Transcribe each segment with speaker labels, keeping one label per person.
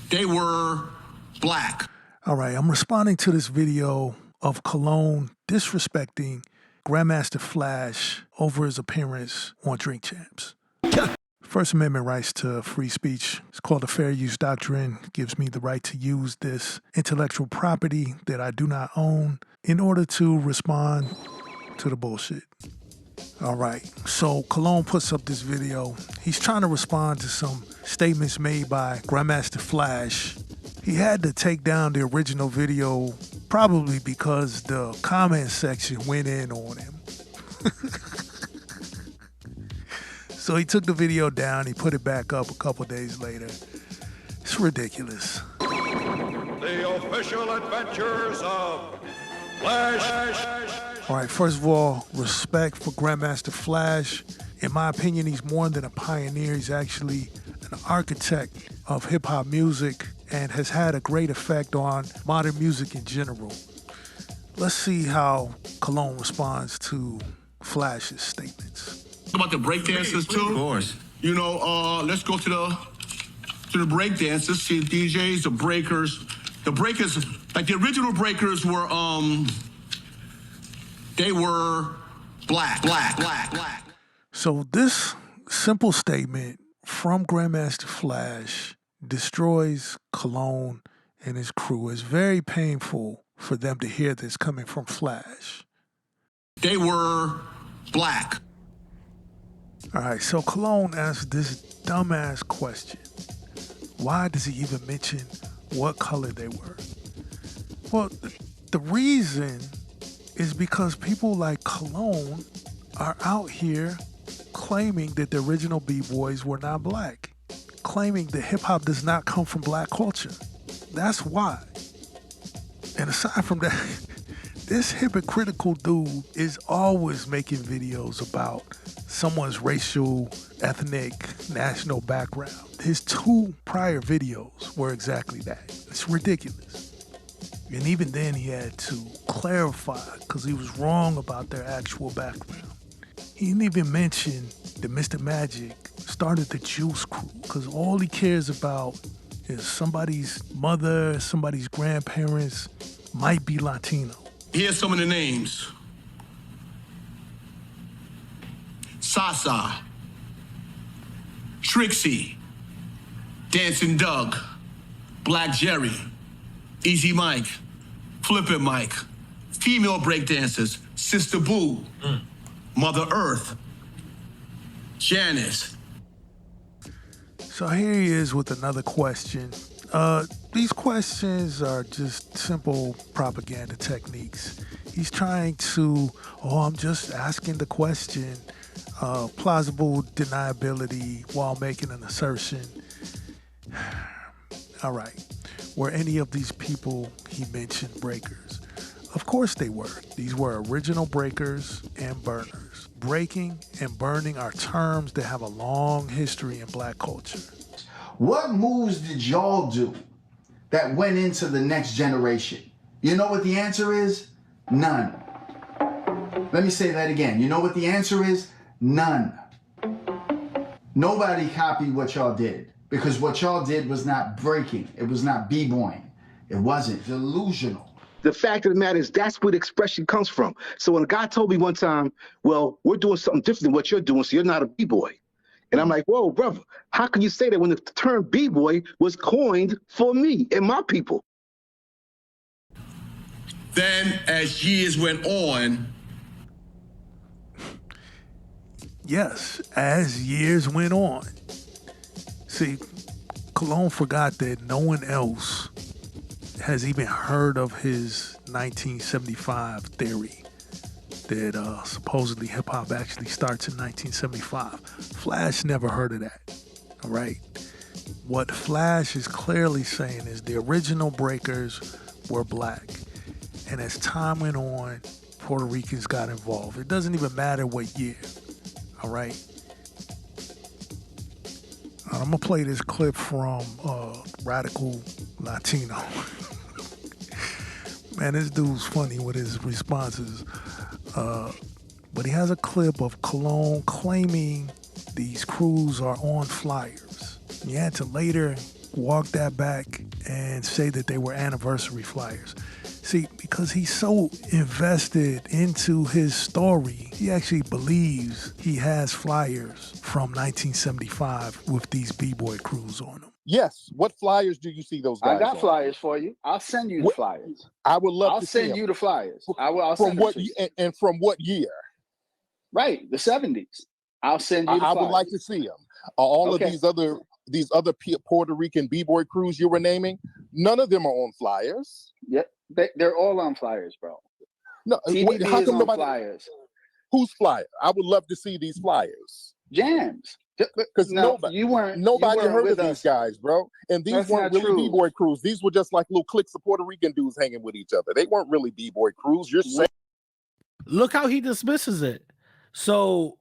Speaker 1: They were black.
Speaker 2: All right, I'm responding to this video of Cologne disrespecting Grandmaster Flash over his appearance on Drink Champs. First Amendment rights to free speech. It's called the Fair Use Doctrine. It gives me the right to use this intellectual property that I do not own in order to respond to the bullshit. All right, so Cologne puts up this video. He's trying to respond to some statements made by Grandmaster Flash. He had to take down the original video probably because the comment section went in on him. So he took the video down, he put it back up a couple days later. It's ridiculous.
Speaker 3: The official adventures of Flash.
Speaker 2: All right, first of all, respect for Grandmaster Flash. In my opinion, he's more than a pioneer. He's actually an architect of hip-hop music and has had a great effect on modern music in general. Let's see how Cologne responds to Flash's statements.
Speaker 1: About the breakdancers too?
Speaker 4: Of course.
Speaker 1: You know, let's go to the breakdancers, see the DJs, the breakers. The breakers, like the original breakers were, they were black.
Speaker 2: So this simple statement from Grandmaster Flash destroys Cologne and his crew. It's very painful for them to hear this coming from Flash.
Speaker 1: They were black.
Speaker 2: All right, so Cologne asked this dumbass question. Why does he even mention what color they were? Well, the reason is because people like Cologne are out here claiming that the original B-boys were not black, claiming that hip-hop does not come from black culture. That's why. And aside from that, this hypocritical dude is always making videos about someone's racial, ethnic, national background. His 2 prior videos were exactly that. It's ridiculous. And even then he had to clarify because he was wrong about their actual background. He didn't even mention that Mr. Magic started the Juice Crew because all he cares about is somebody's mother, somebody's grandparents might be Latino.
Speaker 1: Here's some of the names. Sasa, Trixie, Dancing Doug, Black Jerry, Easy Mike, Flippin' Mike, female breakdancers, Sister Boo, Mother Earth, Janice.
Speaker 2: So here he is with another question. These questions are just simple propaganda techniques. He's trying to, I'm just asking the question, plausible deniability while making an assertion. All right. Were any of these people he mentioned breakers? Of course they were. These were original breakers and burners. Breaking and burning are terms that have a long history in black culture.
Speaker 5: What moves did y'all do that went into the next generation? You know what the answer is? None. Let me say that again. You know what the answer is? None. Nobody copied what y'all did because what y'all did was not breaking. It was not b-boying. It wasn't. Delusional.
Speaker 6: The fact of the matter is that's where the expression comes from. So when a guy told me one time, well, we're doing something different than what you're doing, so you're not a b-boy. And I'm like, whoa, brother, how can you say that when the term b-boy was coined for me and my people?
Speaker 1: Then as years went on.
Speaker 2: Yes, as years went on. See, Cologne forgot that no one else has even heard of his 1975 theory that supposedly hip-hop actually starts in 1975. Flash never heard of that, all right? What Flash is clearly saying is the original breakers were black. And as time went on, Puerto Ricans got involved. It doesn't even matter what year, all right? I'm gonna play this clip from Radical Latino. Man, this dude's funny with his responses. But he has a clip of Cologne claiming these crews are on flyers. You had to later walk that back and say that they were anniversary flyers. See, because he's so invested into his story, he actually believes he has flyers from 1975 with these B-boy crews on them.
Speaker 4: Yes. What flyers do you see those guys
Speaker 7: I got
Speaker 4: on?
Speaker 7: flyers for you. I'll send you the flyers.
Speaker 4: I would love
Speaker 7: I'll
Speaker 4: to see
Speaker 7: send
Speaker 4: them.
Speaker 7: you the flyers. I'll
Speaker 4: From
Speaker 7: send
Speaker 4: what
Speaker 7: them to you.
Speaker 4: and from what year?
Speaker 7: Right, the 70s. I'll send you the
Speaker 4: I
Speaker 7: flyers.
Speaker 4: would like to see them. All
Speaker 7: Okay.
Speaker 4: of these other Puerto Rican B-boy crews you were naming, none of them are on flyers.
Speaker 7: Yep, they're all on flyers, bro.
Speaker 4: No,
Speaker 7: TBB
Speaker 4: how
Speaker 7: is
Speaker 4: come
Speaker 7: on
Speaker 4: nobody?
Speaker 7: flyers.
Speaker 4: Whose flyer? I would love to see these flyers
Speaker 7: Jams.
Speaker 4: because
Speaker 7: No,
Speaker 4: nobody
Speaker 7: you weren't
Speaker 4: heard of
Speaker 7: with
Speaker 4: these
Speaker 7: us.
Speaker 4: guys, bro. And these
Speaker 7: That's
Speaker 4: weren't
Speaker 7: not
Speaker 4: really
Speaker 7: true.
Speaker 4: B-boy crews. These were just like little cliques of Puerto Rican dudes hanging with each other. They weren't really B-boy crews. You're saying
Speaker 8: Look how he dismisses it. So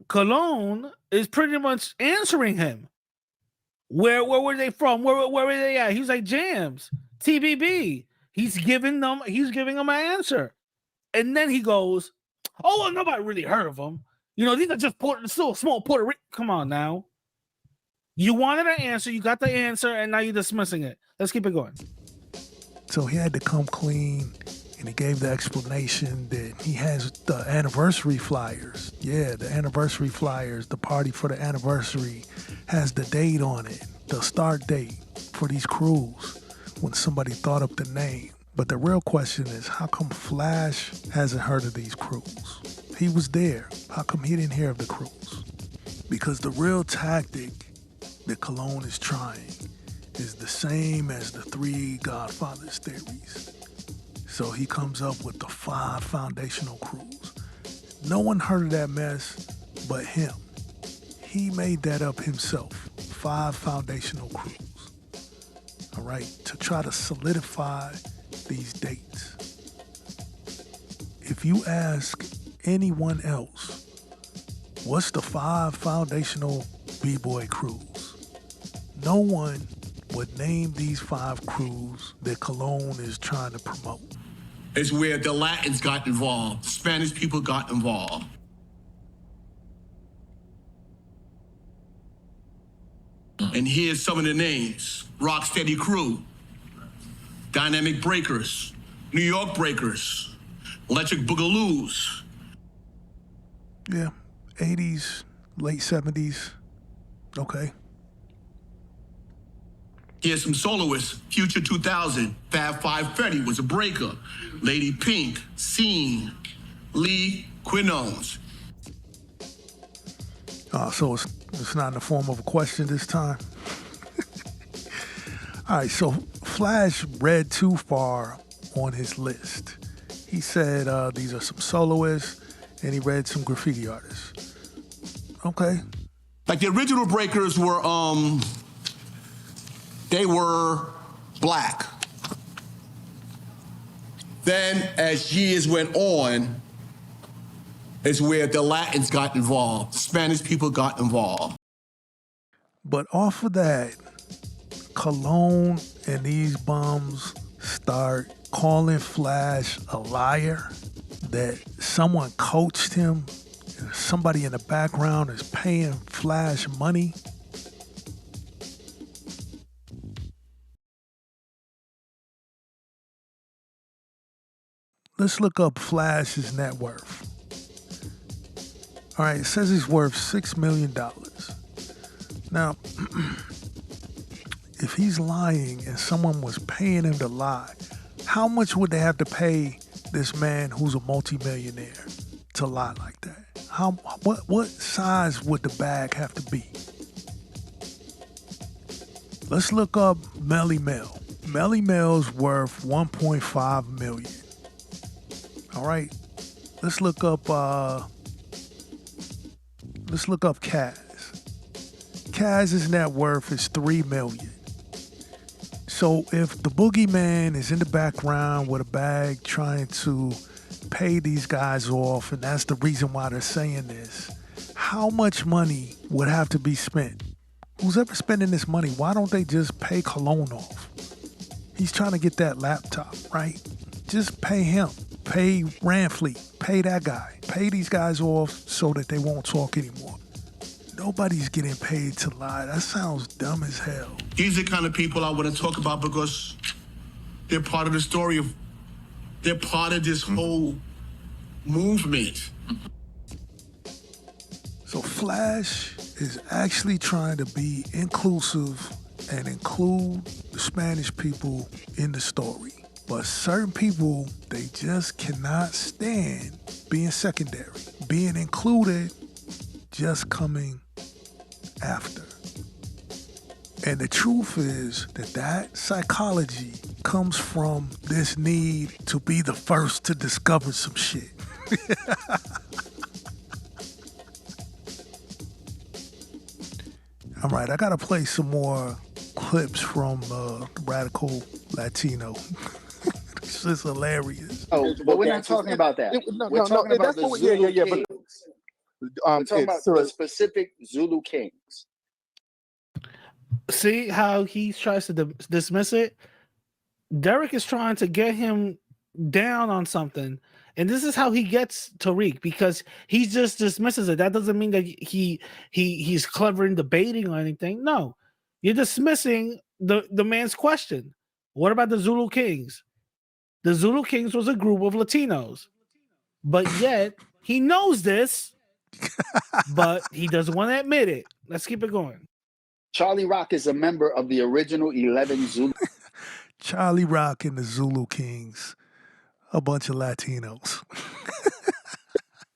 Speaker 8: Cologne is pretty much answering him. Where were they from? Where were they at? He's like Jams, TBB. He's giving them an answer. And then he goes, oh, well, nobody really heard of them. You know, these are just still small Puerto Rican. Come on now. You wanted an answer, you got the answer, and now you're dismissing it. Let's keep it going.
Speaker 2: So he had to come clean, and he gave the explanation that he has the anniversary flyers. Yeah, the anniversary flyers, the party for the anniversary has the date on it, the start date for these crews when somebody thought up the name. But the real question is, how come Flash hasn't heard of these crews? He was there. How come he didn't hear of the crews? Because the real tactic that Cologne is trying is the same as the three Godfathers theories. So he comes up with the 5 foundational crews. No one heard of that mess but him. He made that up himself, 5 foundational crews. All right, to try to solidify these dates. If you ask anyone else, what's the 5 foundational B-boy crews? No one would name these 5 crews that Cologne is trying to promote.
Speaker 1: It's where the Latins got involved, Spanish people got involved. And here's some of the names: Rocksteady Crew, Dynamic Breakers, New York Breakers, Electric Boogaloos.
Speaker 2: Yeah, 80s, late 70s. Okay.
Speaker 1: Here's some soloists: Future 2000, Fab Five Freddy was a breaker, Lady Pink, Scene, Lee Quinones.
Speaker 2: So it's not in the form of a question this time. All right, so Flash read too far on his list. He said these are some soloists, and he read some graffiti artists. Okay.
Speaker 1: Like the original breakers were, they were black. Then, as years went on, is where the Latins got involved, Spanish people got involved.
Speaker 2: But off of that, Cologne and these bums start calling Flash a liar, that someone coached him, somebody in the background is paying Flash money. Let's look up Flash's net worth. All right, it says he's worth $6 million. Now, if he's lying and someone was paying him to lie, how much would they have to pay this man who's a multimillionaire to lie like that? What size would the bag have to be? Let's look up Melly Mel. Melly Mel's worth $1.5 million. All right, let's look up Kaz. Kaz's net worth is $3 million. So if the boogeyman is in the background with a bag trying to pay these guys off, and that's the reason why they're saying this, how much money would have to be spent? Who's ever spending this money, why don't they just pay Cologne off? He's trying to get that laptop, right? Just pay him. Pay Ranfleet. Pay that guy. Pay these guys off so that they won't talk anymore. Nobody's getting paid to lie. That sounds dumb as hell.
Speaker 1: These are the kind of people I want to talk about because they're part of the story of, they're part of this whole movement.
Speaker 2: So Flash is actually trying to be inclusive and include the Spanish people in the story. But certain people, they just cannot stand being secondary. Being included, just coming after. And the truth is that psychology comes from this need to be the first to discover some shit. All right, I gotta play some more clips from Radical Latino. It's just hilarious.
Speaker 7: Oh, but we're not talking about that. We're talking about the Zulu Kings. We're talking about the specific Zulu Kings.
Speaker 8: See how he tries to dismiss it? Derek is trying to get him down on something. And this is how he gets Tariq, because he just dismisses it. That doesn't mean that he's clever in debating or anything. No, you're dismissing the man's question. What about the Zulu Kings? The Zulu Kings was a group of Latinos, but yet he knows this, but he doesn't want to admit it. Let's keep it going.
Speaker 7: Charlie Rock is a member of the original 11 Zulu.
Speaker 2: Charlie Rock and the Zulu Kings, a bunch of Latinos.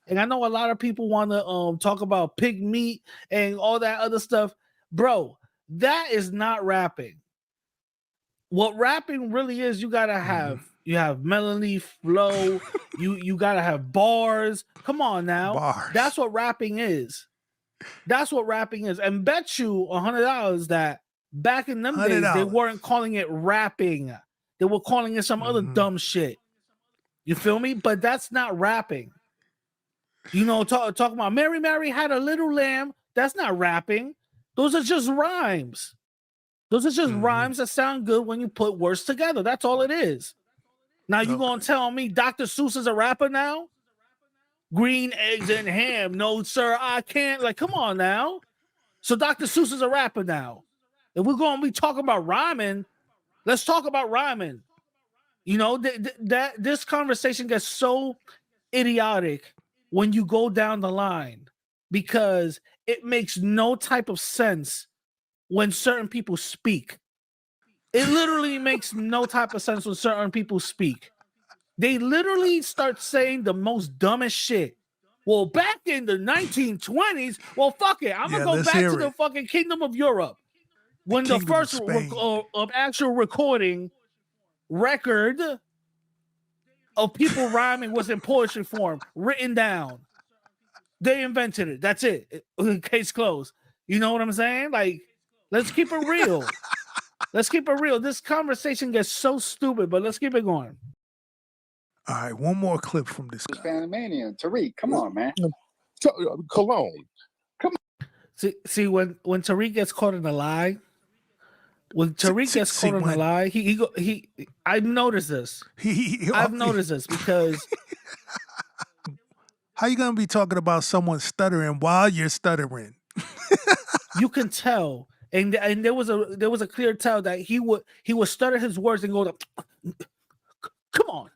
Speaker 8: And I know a lot of people want to talk about pig meat and all that other stuff. Bro, that is not rapping. What rapping really is, you gotta have you have melody, flow, you gotta have bars. Come on now.
Speaker 2: Bars.
Speaker 8: That's what rapping is. That's what rapping is. And bet you $100 that back in them days, they weren't calling it rapping. They were calling it some other dumb shit. You feel me? But that's not rapping. You know, talking about Mary, Mary had a little lamb. That's not rapping. Those are just rhymes. Those are just rhymes that sound good when you put words together. That's all it is. Now you gonna tell me Dr. Seuss is a rapper now? Green eggs and ham. No, sir, I can't. Like, come on now. So Dr. Seuss is a rapper now. If we're gonna be talking about rhyming, let's talk about rhyming. You know, that this conversation gets so idiotic when you go down the line because it makes no type of sense when certain people speak. It literally makes no type of sense when certain people speak. They literally start saying the most dumbest shit. Well, back in the 1920s, well, fuck it. I'm going to go back to the fucking Kingdom of Europe. When the first of actual recording record of people rhyming was in poetry form, written down. They invented it. That's it. Case closed. You know what I'm saying? Like, let's keep it real. Let's keep it real. This conversation gets so stupid, but let's keep it going.
Speaker 2: All right, one more clip from this guy.
Speaker 7: Panamanian. Tariq, come on, man.
Speaker 4: Cologne.
Speaker 7: Come on.
Speaker 8: See when Tariq gets caught in a lie, I've noticed this. I've noticed this because
Speaker 2: how you gonna be talking about someone stuttering while you're stuttering?
Speaker 8: You can tell, and there was a clear tell that he would stutter his words and go, come on.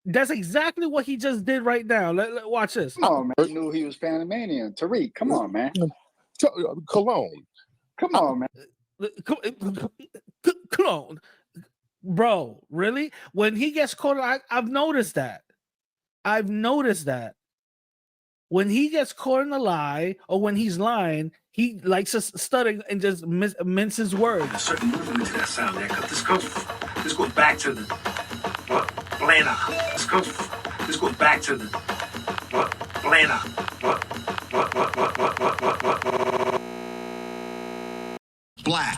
Speaker 8: That's exactly what he just did right now. Watch this.
Speaker 7: Come on, man. I knew he was Panamanian. Tariq, come on, man.
Speaker 4: Cologne.
Speaker 7: Come on, man.
Speaker 8: Come on. Bro, really? When he gets caught, I've noticed that. When he gets caught in a lie or when he's lying, he likes to stutter and just minces words.
Speaker 9: A certain movement to that sound there. This goes back to the Blana. This goes back to the Blana.
Speaker 1: Black.